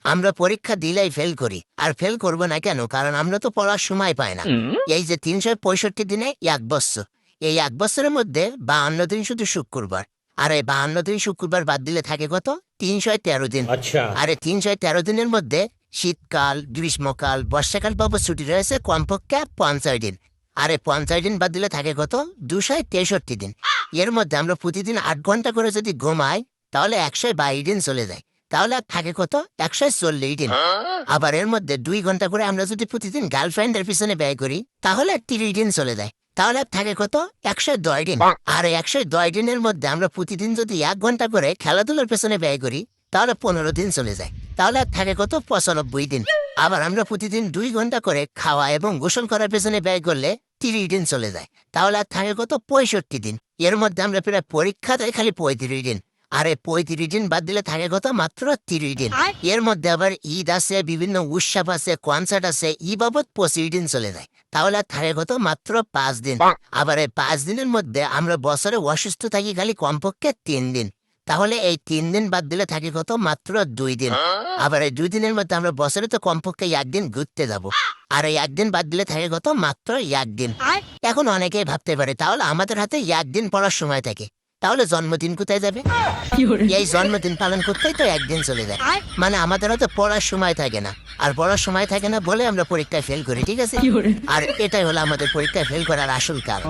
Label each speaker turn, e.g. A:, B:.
A: আমরা পরীক্ষা দিলেই ফেল করি, আর ফেল করব না কেন? কারণ আমরা তো পড়ার সময় পাই না। এই যে ৩৬৫ দিনে ১ বছর, এই ১ বছরের মধ্যে ৫২ দিন শুধু শুক্রবার, আর এই ৫২ দিন শুক্রবার বাদ দিলে থাকে কত? ৩১৩ দিন।
B: আচ্ছা।
A: আর এই ৩১৩ দিনের মধ্যে শীতকাল, গ্রীষ্মকাল, বর্ষাকাল বাবদ ছুটি রয়েছে কমপক্ষে ৫০ দিন। আর এই ৫০ দিন বাদ দিলে থাকে কত? ২৬৩ দিন। এর মধ্যে আমরা প্রতিদিন ৮ ঘন্টা করে যদি ঘুমাই, তাহলে ১২২ দিন চলে যায়। তাহলে আর থাকে কত? ১৪০ দিন। আবার এর মধ্যে ২ ঘন্টা করে আমরা যদি প্রতিদিন গার্লফ্রেন্ডের পিছনে ব্যয় করি, তাহলে ৩০ দিন চলে যায়। তাহলে আর থাকে কত? ১০০ দিন। আর ১০০ দিনের মধ্যে আমরা প্রতিদিন যদি ১ ঘন্টা করে খেলাধুলার পেছনে ব্যয় করি, তাহলে ১৫ দিন চলে যায়। তাহলে আর থাকে কত? ৯৫ দিন। আবার আমরা প্রতিদিন ২ ঘন্টা করে খাওয়া এবং গোসল করার পেছনে ব্যয় করলে ৩০ দিন চলে যায়। তাহলে আর থাকে কত? ৬৫ দিন। এর মধ্যে আমরা প্রায় পরীক্ষাতে খালি ৩৫ দিন। আর এই ৩৫ দিন বাদ দিলে থাকে কত? মাত্র ৩০ দিন। এর মধ্যে আবার ঈদ আছে, বিভিন্ন উৎসব আছে, কনসার্ট আছে, বাবদ ২৫ দিন চলে যায়। তাহলে আর থাকে কত? মাত্র ৫ দিন। আবার এই ৫ দিনের মধ্যে আমরা বছরে অসুস্থ থাকি খালি কমপক্ষে ৩ দিন। তাহলে এই ৩ দিন বাদ দিলে থাকে কত? মাত্র ২ দিন। আবার এই ২ দিনের মধ্যে আমরা বছরে তো কমপক্ষে ১ দিন ঘুরতে যাব। আর এই ১ দিন বাদ দিলে থাকে কত? মাত্র ১ দিন। এখন অনেকেই ভাবতে পারে, তাহলে আমাদের হাতে ১ দিন পড়ার সময় থাকে, তাহলে জন্মদিন কোথায় যাবে? এই জন্মদিন পালন করতেই তো ১ দিন চলে যায়। মানে আমাদের হাতে পড়ার সময় থাকে না। আর পড়ার সময় থাকে না বলে আমরা পরীক্ষায় ফেল করি, ঠিক আছে? আর এটাই হলো আমাদের পরীক্ষায় ফেল করার আসল কারণ।